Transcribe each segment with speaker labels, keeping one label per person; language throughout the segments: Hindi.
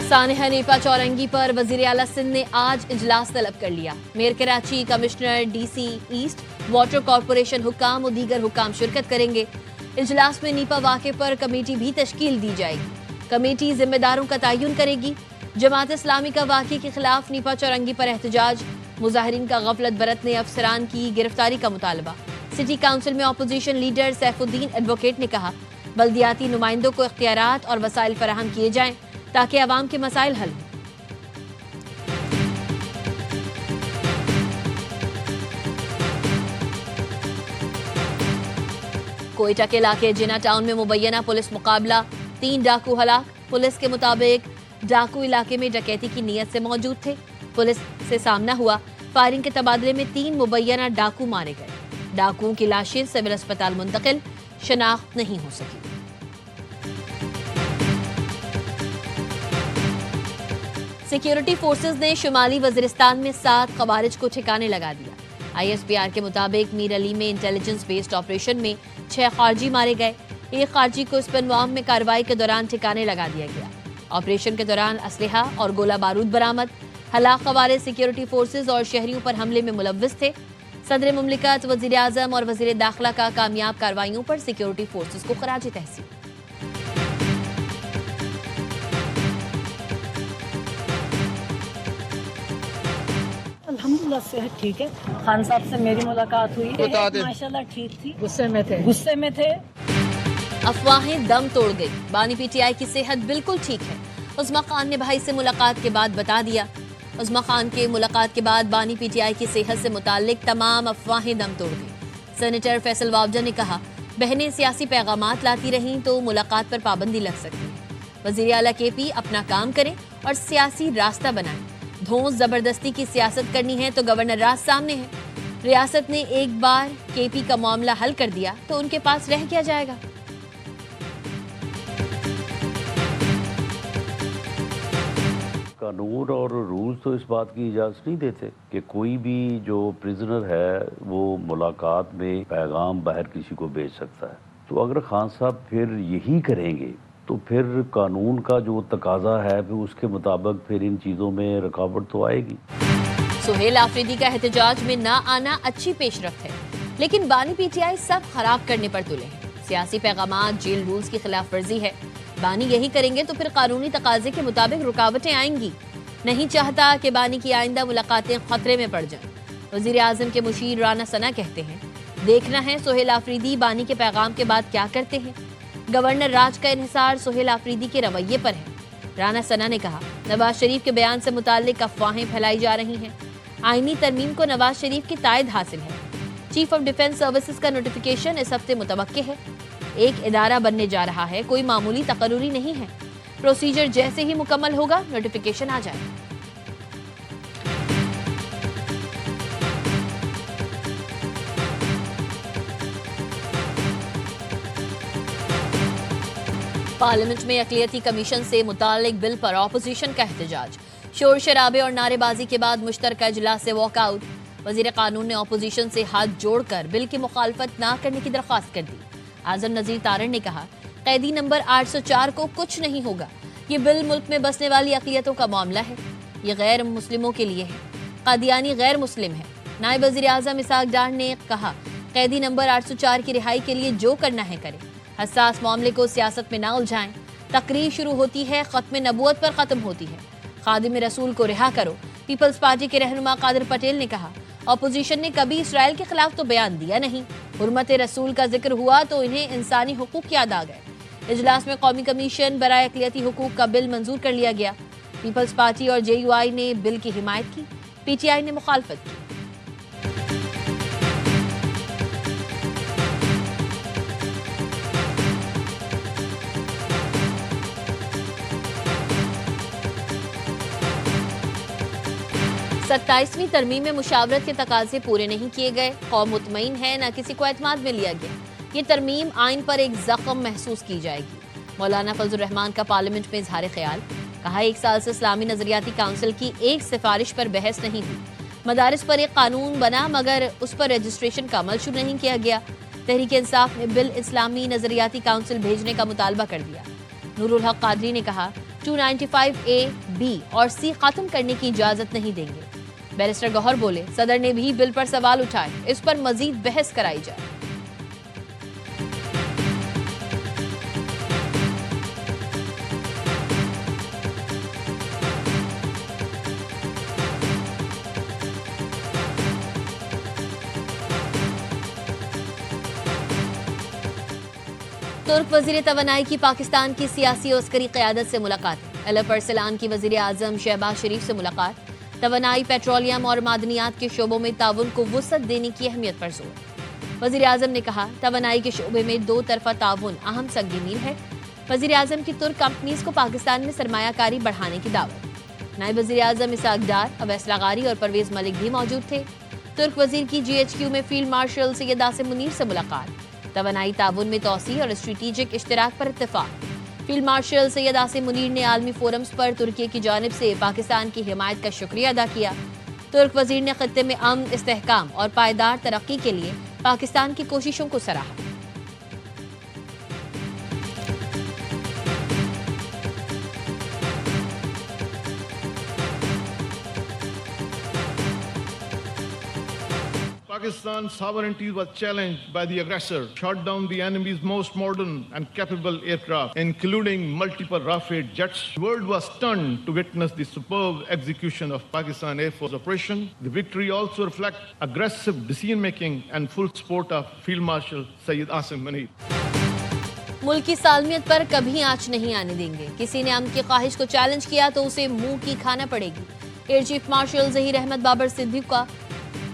Speaker 1: सानेहा नीपा चौरंगी पर वजीर आला सिंध ने आज इजलास तलब कर लिया। Mayor Karachi, commissioner, DC east, water corporation हुक्काम और दीगर हुक्काम शिरकत करेंगे। इजलास में नीपा वाक़े पर कमेटी भी तश्कील दी जाएगी। कमेटी जिम्मेदारों का तयन करेगी। जमात इस्लामी का वाक़े के खिलाफ नीपा चौरंगी पर एहतजाज, मुजाहिरीन का गफलत बरतने अफसरान की गिरफ्तारी का मुतालबा। सिटी काउंसिल में अपोजिशन लीडर सैफुद्दीन एडवोकेट ने कहा, बल्दियाती नुमाइंदों को इख्तियारात और वसाइल फराहम किए जाएं ताकि अवाम के मसाइल हल हों। कोयटा के इलाके जिना टाउन में मुबैना पुलिस मुकाबला, 3 डाकू हलाक। पुलिस के मुताबिक डाकू इलाके में डकैती की नीयत से मौजूद थे। पुलिस से सामना हुआ, फायरिंग के तबादले में 3 मुबैना डाकू मारे गए। डाकुओं की लाशें सिविल अस्पताल मुंतकिल, शनाख्त नहीं हो सकी। सिक्योरिटी फोर्सेज ने शुमाली वजीरिस्तान में 7 खवारिज को ठिकाने लगा दिया। ISPR के मुताबिक मीर अली में इंटेलिजेंस बेस्ड ऑपरेशन में 6 खारजी मारे गए। एक खारजी को स्पनवाम में कार्रवाई के दौरान ठिकाने लगा दिया गया। ऑपरेशन के दौरान असलहा और गोला बारूद बरामद। हलाक खवारिज सिक्योरिटी फोर्सेज और शहरियों पर हमले में मुलव्विस थे। सदर मुमलिकत, वजीर आजम और वजीर दाखिला का कामयाब कार्रवाइयों पर सिक्योरिटी फोर्सेज को खराज तहसीन।
Speaker 2: अल्हम्दुलिल्लाह सेहत ठीक है। खान साहब से मेरी मुलाकात हुई है, माशाल्लाह ठीक थी। गुस्से में थे।
Speaker 1: अफवाहें दम तोड़ गई। बानी PTI की सेहत बिल्कुल ठीक है। उस्मा खान ने भाई से मुलाकात के बाद बता दिया। उस्मा खान के मुलाकात के बाद बानी PTI की सेहत से मुताल्लिक तमाम अफवाहें दम तोड़ गई। सेनेटर फैसल वावजा ने कहा, बहनें सियासी पैगामात लाती रहीं तो मुलाकात पर पाबंदी लग सकती है। वजीर आला KP अपना काम करें और सियासी रास्ता बनाएं। धौंस जबरदस्ती की सियासत करनी है तो गवर्नर राज सामने है। रियासत ने एक बार KP का मामला हल कर दिया तो उनके पास रह क्या जाएगा।
Speaker 3: कानून और रूल्स तो इस बात की इजाज़त नहीं देते कि कोई भी जो प्रिजनर है वो मुलाकात में पैगाम बाहर किसी को भेज सकता है। तो अगर खान साहब फिर यही करेंगे तो फिर कानून का जो तकाजा है फिर उसके मुताबिक फिर इन चीज़ों में रुकावट तो आएगी।
Speaker 1: सुहेल आफरीदी का एहतजाज में ना आना अच्छी पेशरफ्त है, लेकिन बानी PTI सब खराब करने पर तुले हैं। सियासी पैगामात, जेल रूल्स की खिलाफ वर्जी है। बानी यही करेंगे तो फिर कानूनी तकाजे के मुताबिक रुकावटें आएंगी। नहीं चाहता कि बानी की आइंदा मुलाकातें खतरे में पड़ जाएं। वजीर आजम के मुशीर राना सना कहते हैं, देखना है सुहेल आफरीदी बानी के पैगाम के बाद क्या करते हैं। गवर्नर राज का इन्हिसार सुहेल आफरीदी के रवैये पर है। राना सना ने कहा, नवाज शरीफ के बयान से मुताल्लिक अफवाहें फैलाई जा रही हैं। आईनी तरमीम को नवाज शरीफ की तायद हासिल है। चीफ ऑफ डिफेंस सर्विसेज का नोटिफिकेशन इस हफ्ते मुतवक्के है। एक इदारा बनने जा रहा है, कोई मामूली तकर्रुरी नहीं है। प्रोसीजर जैसे ही मुकम्मल होगा नोटिफिकेशन आ जाएगा। पार्लियामेंट में अक़लियती कमीशन से मुताल्लिक बिल पर ऑपोजिशन का एहतजाज। शोर शराबे और नारेबाजी के बाद मुश्तरका इजलास से वॉकआउट। वजीर कानून ने ऑपोजिशन से हाथ जोड़कर बिल की मुखालफत ना करने की दरख्वास्त कर दी। आजम नजीर तारण ने कहा, कैदी नंबर 804 को कुछ नहीं होगा। ये बिल मुल्क में बसने वाली अक़लियतों का मामला है। ये गैर मुस्लिमों के लिए है। कादियानी गैर मुस्लिम है। नायब वज़ीर आज़म इसाक डार ने कहा, कैदी नंबर 804 की रिहाई के लिए जो करना है करें। हसास मामले को सियासत में ना उलझाएं। तकरीर शुरू होती है, खत्म नबूवत पर ख़त्म होती है। खादिम रसूल को रिहा करो। पीपल्स पार्टी के रहनुमा कादिर पटेल ने कहा, अपोजिशन ने कभी इसराइल के खिलाफ तो बयान दिया नहीं। हुर्मत रसूल का जिक्र हुआ तो इन्हें इंसानी हुकूक याद आ गए। इजलास में कौमी कमीशन बराए अक़लियती हुकूक का बिल मंजूर कर लिया गया। पीपल्स पार्टी और JUI ने बिल की हिमायत की, PTI ने मुखालफत की। सत्ताईसवीं तरमीम में मुशावरत के तकाजे पूरे नहीं किए गए। कौम मुतमईन है, न किसी को एतमाद में लिया गया। ये तरमीम आइन पर एक जख्म महसूस की जाएगी। मौलाना फजल रहमान का पार्लियामेंट में इजहार ख्याल। कहा, 1 साल से इस्लामी नजरियाती काउंसिल की एक सिफारिश पर बहस नहीं हुई। मदारिस पर एक कानून बना मगर उस पर रजिस्ट्रेशन का अमल शुरू नहीं किया गया। तहरीक इंसाफ ने बिल इस्लामी नजरियाती काउंसिल भेजने का मुतालबा कर दिया। नूरुल हक कादरी ने कहा, 295A, B और C खत्म करने की इजाजत नहीं देंगे। बैरिस्टर गौहर बोले, सदर ने भी बिल पर सवाल उठाए, इस पर मजीद बहस कराई जाए। तुर्क वजीर तवानाई की पाकिस्तान की सियासी और अस्करी क़यादत से मुलाकात। अलप अरसलान की वजीर आजम शहबाज शरीफ से मुलाकात। तवानाई, पेट्रोलियम और मादनियात के शोबों में ताउन को वुसअत देने की अहमियत पर जोर। वजीर आजम ने कहा, तवानाई के शोबे में दो तरफा ताउन अहम संगी मील है। वजीर आजम की तुर्क कंपनीज को पाकिस्तान में सरमायाकारी बढ़ाने की दावत। नायब वजीर आजम इसाक डार, अवैस लगारी और परवेज मलिक भी मौजूद थे। तुर्क वजीर की GHQ में फील्ड मार्शल सैयद आसिम मुनीर से मुलाकात। तवानाई ताउन में तौसी और स्ट्रेटेजिक इश्तराक पर इत्तेफाक। फील्ड मार्शल सैयद आसिम मुनीर ने आलमी फोरम्स पर तुर्की की जानिब से पाकिस्तान की हिमायत का शुक्रिया अदा किया। तुर्क वजीर ने खत्ते में अमन, इस्तेहकाम और पायदार तरक्की के लिए पाकिस्तान की कोशिशों को सराहा।
Speaker 4: Pakistan's sovereignty was challenged by the aggressor, shot down the enemy's most modern and capable aircraft, including multiple Rafale jets. The world was stunned to witness the superb execution of Pakistan Air Force operation. The victory also reflects aggressive decision-making and full support of Field Marshal Sayyid Asim Munir.
Speaker 1: मुल्क की सालमियत पर कभी आंच नहीं आने देंगे। किसी ने अमन की ख्वाहिश को चैलेंज किया तो उसे मुंह की खाना पड़ेगी। Air chief marshal Zaheer Ahmed Babar Siddiqui का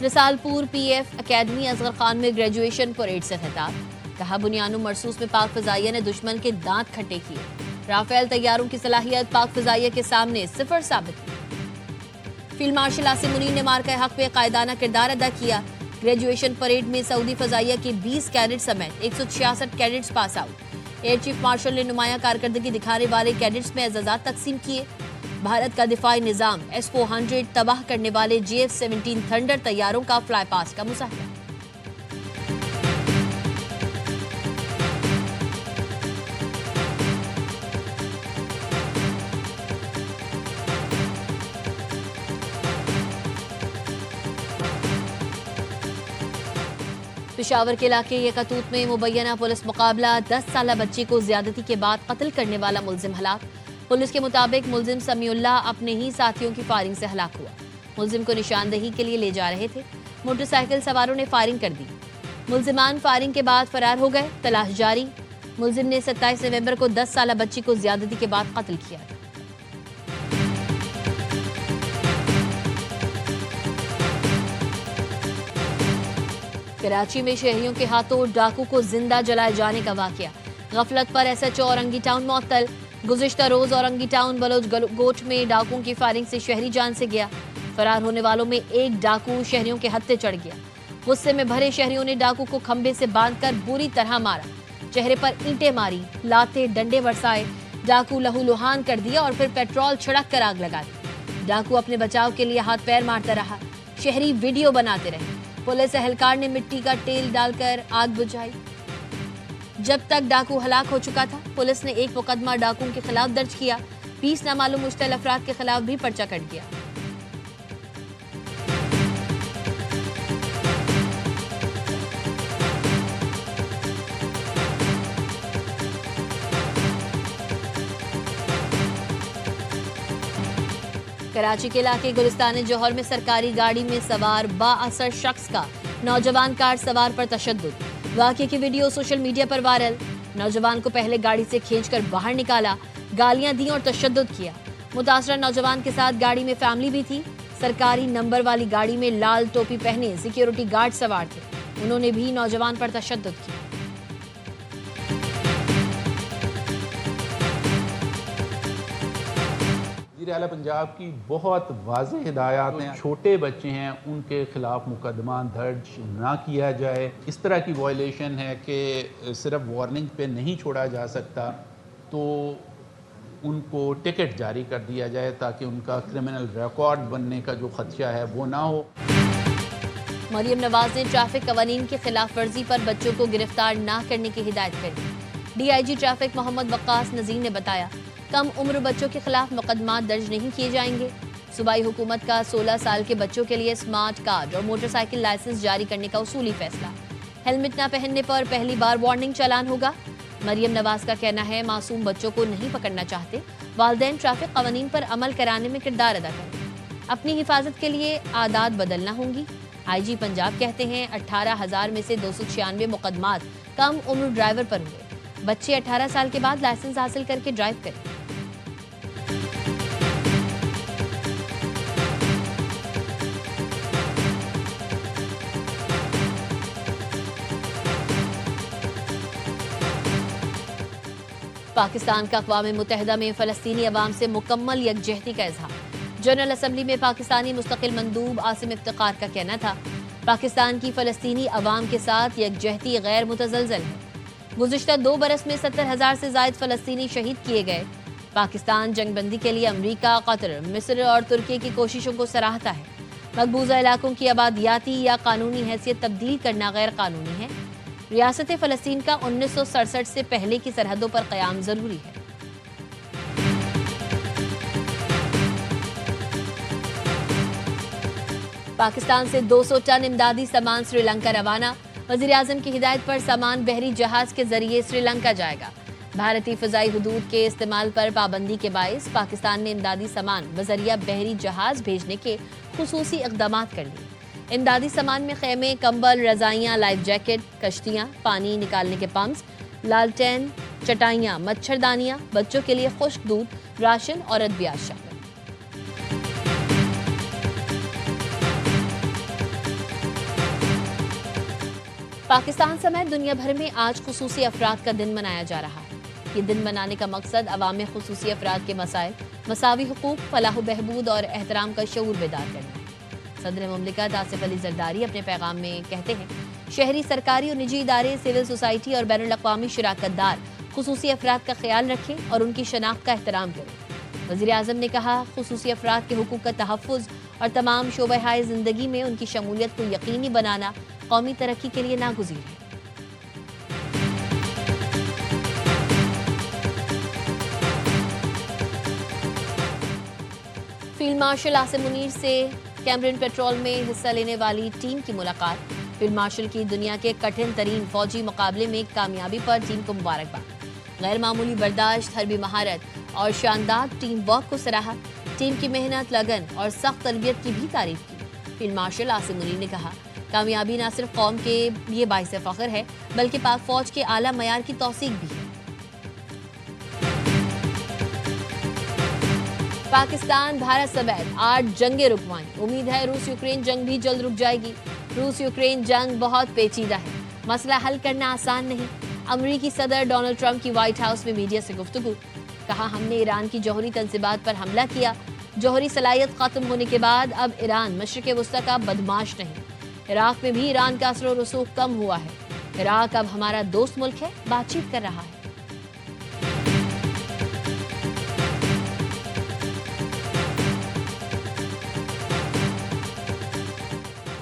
Speaker 1: रसालपुर PF अकेडमी असगर खान में ग्रेजुएशन परेड से खिताब। कहा, बुनियानो मरसूस में पाक फजाइया ने दुश्मन के दांत खट्टे किए। राफेल तैयारों की सलाहियत पाक फजाइया के सामने सिफर साबित की। फील्ड मार्शल आसिम मुनीर ने मार्का हक पे कायदाना किरदार अदा किया। ग्रेजुएशन परेड में सऊदी फजाइया के 20 कैडेट समेत 166 cadets pass out. Air chief martial ने नुमाया कारकर्दगी दिखाने वाले कैडेट्स में एजाजात तकसीम किए। भारत का दिफाई निजाम S-400 तबाह करने वाले JF-17 थंडर तैयारों का फ्लाई पास का मुजाहरा। पेशावर के इलाके यकतूत में मुबैना पुलिस मुकाबला। 10 साला बच्ची को ज्यादती के बाद कत्ल करने वाला मुलजिम हलाक। पुलिस के मुताबिक मुलजिम समीउल्लाह अपने ही साथियों की फायरिंग से हलाक हुआ। मुलजिम को निशानदही के लिए ले जा रहे थे। मोटरसाइकिल सवारों ने फायरिंग कर दी। मुलजिमान फायरिंग के बाद फरार हो गए। तलाश जारी। मुलजिम ने 27 नवंबर को 10 साला बच्ची को ज्यादती के बाद कत्ल किया। कराची में शहरियों के हाथों डाकू को जिंदा जलाए जाने का वाकया। गफलत पर SHO औरंगी टाउन मुअत्तल। गुज़िश्ता रोज औरंगी टाउन बलोच गोट में डाकुओं की फायरिंग से शहरी जान से गया। फरार होने वालों में एक डाकू शहरियों के हत्थे चढ़ गया। गुस्से में भरे शहरियों ने डाकू को खंबे से बांधकर बुरी तरह मारा। चेहरे पर ईंटें मारी, लाते डंडे बरसाए। डाकू लहूलुहान कर दिया और फिर पेट्रोल छिड़क कर आग लगा दी। डाकू अपने बचाव के लिए हाथ पैर मारता रहा। शहरी वीडियो बनाते रहे। पुलिस एहलकार ने मिट्टी का तेल डालकर आग बुझाई। जब तक डाकू हलाक हो चुका था, पुलिस ने एक मुकदमा डाकुओं के खिलाफ दर्ज किया। 20 नामालूम मुश्तल अफराद के खिलाफ भी पर्चा कट गया। कराची के इलाके गुलिस्तान जौहर में सरकारी गाड़ी में सवार बाअसर शख्स का नौजवान कार सवार पर तशद्दुद। वाक़े की वीडियो सोशल मीडिया पर वायरल। नौजवान को पहले गाड़ी से खींचकर बाहर निकाला, गालियां दी और तशद्दुद किया। मुतासरा नौजवान के साथ गाड़ी में फैमिली भी थी। सरकारी नंबर वाली गाड़ी में लाल टोपी पहने सिक्योरिटी गार्ड सवार थे। उन्होंने भी नौजवान पर तशद्दुद किया।
Speaker 5: आला पंजाब की बहुत वाज़ेह हिदायत हैं। छोटे बच्चे हैं, उनके खिलाफ मुकदमा दर्ज ना किया जाए। इस तरह की वायलेशन है कि सिर्फ वार्निंग पे नहीं छोड़ा जा सकता, तो उनको टिकट जारी कर दिया जाए ताकि उनका क्रिमिनल रिकॉर्ड बनने का जो खदशा है वो ना हो।
Speaker 1: मरियम नवाज ने ट्रैफिक कवानीन की खिलाफ वर्जी पर बच्चों को गिरफ्तार ना करने की हिदायत कर दी। DIG ट्रैफिक मोहम्मद वक्कास नजीर ने बताया, कम उम्र बच्चों के खिलाफ मुकदमा दर्ज नहीं किए जाएंगे। सूबाई हुकूमत का 16 साल के बच्चों के लिए स्मार्ट कार्ड और मोटरसाइकिल लाइसेंस जारी करने का उसूली फैसला। हेलमेट न पहनने पर पहली बार वार्निंग चालान होगा। मरियम नवाज का कहना है मासूम बच्चों को नहीं पकड़ना चाहते, वालिदैन ट्रैफिक कवानीन पर अमल कराने में किरदार अदा करें। अपनी हिफाजत के लिए आदात बदलना होंगी। आईजी पंजाब कहते हैं 18,000 में से 296 मुकदमात कम उम्र ड्राइवर पर हुए। बच्चे 18 साल के बाद लाइसेंस हासिल करके ड्राइव करें। पाकिस्तान का अक़वाम मुत्तहिदा में फ़लस्तीनी अवाम से मुकम्मल यकजहती का इज़हार। जनरल असम्बली में पाकिस्तानी मुस्तकिल मंदूब आसिम इफ्तिकार का कहना था, पाकिस्तान की फ़लस्तीनी अवाम के साथ यकजहती गैर मुतज़लज़ल है। गुज़िश्ता 2 बरस में 70,000 से ज़ायद फ़लस्तीनी शहीद किए गए। पाकिस्तान जंगबंदी के लिए अमरीका, कतर, मिस्र और तुर्की की कोशिशों को सराहता है। मकबूजा इलाकों की आबादियाती या कानूनी हैसियत तब्दील करना गैर कानूनी है। रियासत फ़लस्तीन का 1967 से पहले की सरहदों पर क़याम ज़रूरी है। पाकिस्तान से 200 टन इमदादी सामान श्रीलंका रवाना। वज़ीर-ए-आज़म की हिदायत पर सामान बहरी जहाज के जरिए श्रीलंका जाएगा। भारतीय फ़ज़ाई हुदूद के इस्तेमाल पर पाबंदी के बायस पाकिस्तान ने इमदादी सामान बजरिया बहरी जहाज भेजने के खुसूसी इक़दामात कर लिए। इमदादी सामान में खेमे, कंबल, रज़ाइयाँ, लाइफ जैकेट, कश्तियाँ, पानी निकालने के पंप्स, लालटेन, चटाइयाँ, मच्छरदानियाँ, बच्चों के लिए खुश्क दूध, राशन और अद्वियात शामिल। पाकिस्तान समेत दुनिया भर में आज खुसूसी अफराद का दिन मनाया जा रहा है। ये दिन मनाने का मकसद अवाम में खुसूसी अफराद के मसाइल, मसावी हुकूक, फलाह बहबूद और एहतराम का शऊर बेदार करना है। सदर मुमलिकत आसिफ अली जरदारी अपने पैगाम में कहते हैं, शहरी, सरकारी और निजी इदारे, सिविल सोसाइटी और बैनुल अक़वामी शराकतदार खुसूसी अफराद का ख्याल रखें और उनकी शनाख्त का एहतराम करें। वज़ीर-ए-आज़म ने कहा, खुसूसी अफराद के हुकूक का तहफ़्फ़ुज़ और तमाम शोबे-हाए ज़िंदगी में उनकी शमूलियत को यकीनी बनाना कौमी तरक्की के लिए नागुज़ीर है। फील्ड मार्शल आसिम मुनीर से कैमरन पेट्रोल में हिस्सा लेने वाली टीम की मुलाकात। फील्ड मार्शल की दुनिया के कठिन तरीन फौजी मुकाबले में कामयाबी पर टीम को मुबारकबाद। गैर मामूली बर्दाश्त, हरबी महारत और शानदार टीम वर्क को सराहा। टीम की मेहनत, लगन और सख्त तरबियत की भी तारीफ की। फील्ड मार्शल आसिम मुनीर ने कहा, कामयाबी न सिर्फ कौम के लिए बाइस फ़ख्र है बल्कि पाक फौज के आला मयार की तौसीक भी है। पाकिस्तान भारत समेत 8 जंगें रुकवाई। उम्मीद है रूस यूक्रेन जंग भी जल्द रुक जाएगी। रूस यूक्रेन जंग बहुत पेचीदा है, मसला हल करना आसान नहीं। अमरीकी सदर डोनाल्ड ट्रंप की व्हाइट हाउस में मीडिया से गुफ्तगू। कहा, हमने ईरान की जौहरी तंसीबात पर हमला किया। जौहरी सलाहियत खत्म होने के बाद अब ईरान मशरिक़ वस्ता का बदमाश नहीं। इराक में भी ईरान का असर और रसूख कम हुआ है। इराक अब हमारा दोस्त मुल्क है, बातचीत कर रहा है।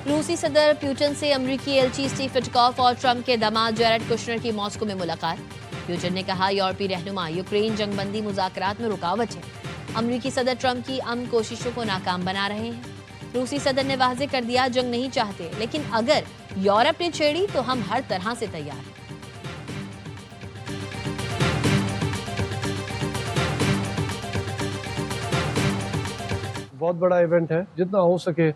Speaker 1: रूसी सदर प्यूटन से अमरीकी एलची स्टीव विटकॉफ और ट्रंप के दामाद जेरेड कुशनर की मॉस्को में मुलाकात। प्यूटन ने कहा, यूरोपीय रहनुमा यूक्रेन जंगबंदी मुज़ाकरात में रुकावट है। अमरीकी सदर ट्रंप की अमन कोशिशों को नाकाम बना रहे हैं। रूसी सदर ने वाज़ेह कर दिया, जंग नहीं चाहते, लेकिन अगर यूरोप ने छेड़ी तो हम हर तरह से तैयार हैं।
Speaker 6: बहुत बड़ा इवेंट है, जितना हो सके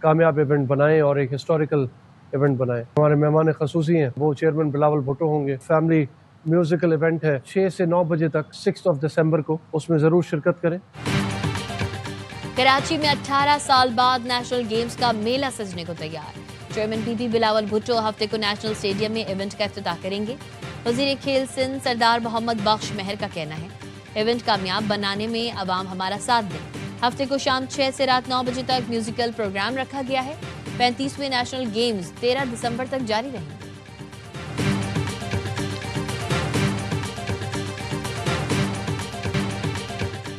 Speaker 6: कामयाब इवेंट बनाएं और एक हिस्टोरिकल इवेंट बनाएं। हमारे मेहमान खसूसी हैं, वो चेयरमैन बिलावल भुट्टो होंगे। फैमिली म्यूजिकल इवेंट है 6 से 9 बजे तक 6 दिसंबर को, उसमें ज़रूर शिरकत करें।
Speaker 1: कराची में 18 साल बाद नेशनल गेम्स का मेला सजने को तैयार। चेयरमैन पीपी बिलावल भुट्टो हफ्ते को नेशनल स्टेडियम में इवेंट का इफ्तिताह करेंगे। वज़ीर खेल सिंध सरदार मोहम्मद बख्श मेहर का कहना है, इवेंट कामयाब बनाने में अवाम हमारा साथ दें। हफ्ते को शाम 6 से रात 9 बजे तक म्यूजिकल प्रोग्राम रखा गया है। 35वें नेशनल गेम्स 13 दिसंबर तक जारी रहेंगे।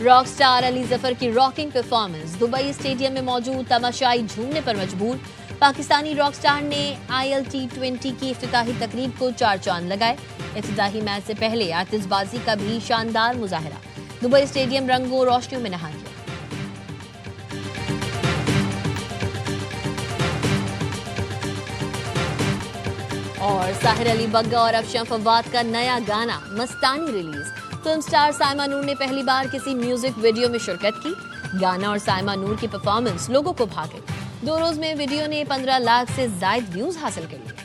Speaker 1: रॉक स्टार अली जफर की रॉकिंग परफॉर्मेंस। दुबई स्टेडियम में मौजूद तमाशाई झूमने पर मजबूर। पाकिस्तानी रॉक स्टार ने ILT20 की इफ्तिताही तकरीब को 4 चांद लगाए। इफ्तिताही मैच से पहले आतिशबाजी का भी शानदार मुजाहरा। दुबई स्टेडियम रंगों रोशनियों में नहा गया। और साहिर अली बग्गा और अफशा फवाद का नया गाना मस्तानी रिलीज। फिल्म स्टार साइमा नूर ने पहली बार किसी म्यूजिक वीडियो में शिरकत की। गाना और साइमा नूर की परफॉर्मेंस लोगों को भा गई। 2 रोज में वीडियो ने 15 लाख से ज्यादा व्यूज हासिल कर लिए।